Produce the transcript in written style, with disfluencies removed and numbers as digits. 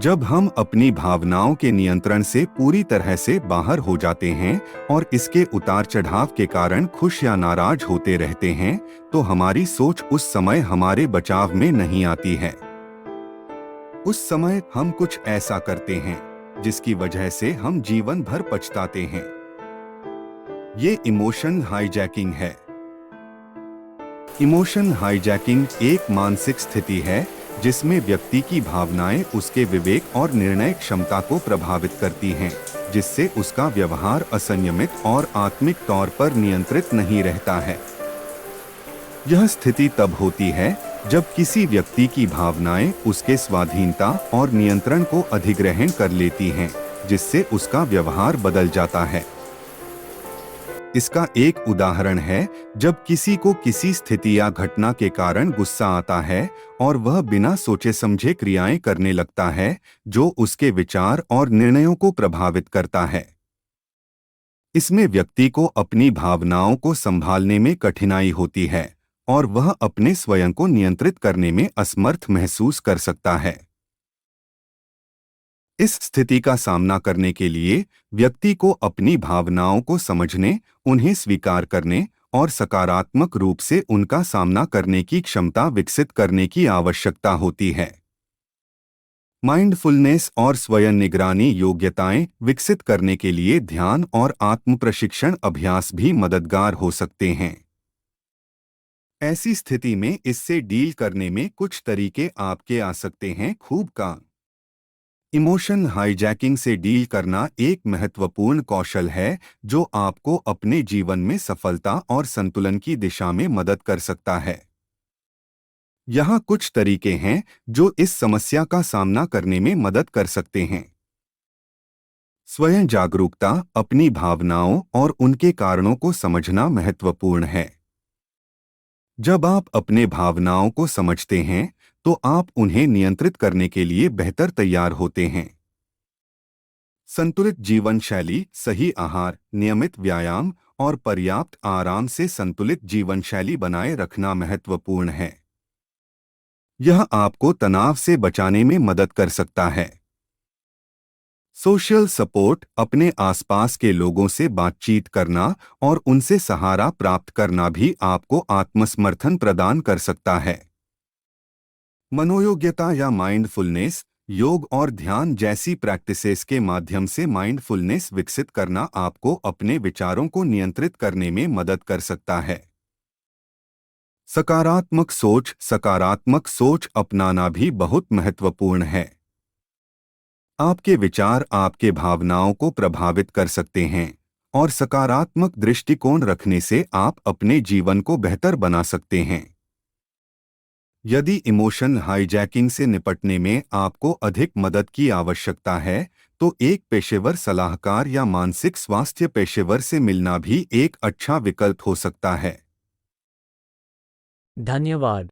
जब हम अपनी भावनाओं के नियंत्रण से पूरी तरह से बाहर हो जाते हैं और इसके उतार चढ़ाव के कारण खुश या नाराज होते रहते हैं, तो हमारी सोच उस समय हमारे बचाव में नहीं आती है। उस समय हम कुछ ऐसा करते हैं जिसकी वजह से हम जीवन भर पछताते हैं। ये इमोशन हाईजैकिंग है। इमोशन हाईजैकिंग एक मानसिक स्थिति है जिसमें व्यक्ति की भावनाएं उसके विवेक और निर्णय क्षमता को प्रभावित करती हैं, जिससे उसका व्यवहार असंयमित और आत्मिक तौर पर नियंत्रित नहीं रहता है। यह स्थिति तब होती है जब किसी व्यक्ति की भावनाएं उसके स्वाधीनता और नियंत्रण को अधिग्रहण कर लेती हैं, जिससे उसका व्यवहार बदल जाता है। इसका एक उदाहरण है जब किसी को किसी स्थिति या घटना के कारण गुस्सा आता है और वह बिना सोचे समझे क्रियाएं करने लगता है जो उसके विचार और निर्णयों को प्रभावित करता है। इसमें व्यक्ति को अपनी भावनाओं को संभालने में कठिनाई होती है और वह अपने स्वयं को नियंत्रित करने में असमर्थ महसूस कर सकता है। इस स्थिति का सामना करने के लिए व्यक्ति को अपनी भावनाओं को समझने, उन्हें स्वीकार करने और सकारात्मक रूप से उनका सामना करने की क्षमता विकसित करने की आवश्यकता होती है। माइंडफुलनेस और स्वयं निगरानी योग्यताएं विकसित करने के लिए ध्यान और आत्म प्रशिक्षण अभ्यास भी मददगार हो सकते हैं। ऐसी स्थिति में इससे डील करने में कुछ तरीके आपके आ सकते हैं। खूब का इमोशन हाईजैकिंग से डील करना एक महत्वपूर्ण कौशल है जो आपको अपने जीवन में सफलता और संतुलन की दिशा में मदद कर सकता है। यहाँ कुछ तरीके हैं जो इस समस्या का सामना करने में मदद कर सकते हैं। स्वयं जागरूकता, अपनी भावनाओं और उनके कारणों को समझना महत्वपूर्ण है। जब आप अपने भावनाओं को समझते हैं तो आप उन्हें नियंत्रित करने के लिए बेहतर तैयार होते हैं। संतुलित जीवन शैली, सही आहार, नियमित व्यायाम और पर्याप्त आराम से संतुलित जीवन शैली बनाए रखना महत्वपूर्ण है। यह आपको तनाव से बचाने में मदद कर सकता है। सोशल सपोर्ट, अपने आसपास के लोगों से बातचीत करना और उनसे सहारा प्राप्त करना भी आपको आत्मसमर्थन प्रदान कर सकता है। मनोयोग्यता या माइंडफुलनेस, योग और ध्यान जैसी प्रैक्टिसेस के माध्यम से माइंडफुलनेस विकसित करना आपको अपने विचारों को नियंत्रित करने में मदद कर सकता है। सकारात्मक सोच अपनाना भी बहुत महत्वपूर्ण है। आपके विचार आपके भावनाओं को प्रभावित कर सकते हैं और सकारात्मक दृष्टिकोण रखने से आप अपने जीवन को बेहतर बना सकते हैं। यदि इमोशन हाईजैकिंग से निपटने में आपको अधिक मदद की आवश्यकता है, तो एक पेशेवर सलाहकार या मानसिक स्वास्थ्य पेशेवर से मिलना भी एक अच्छा विकल्प हो सकता है। धन्यवाद।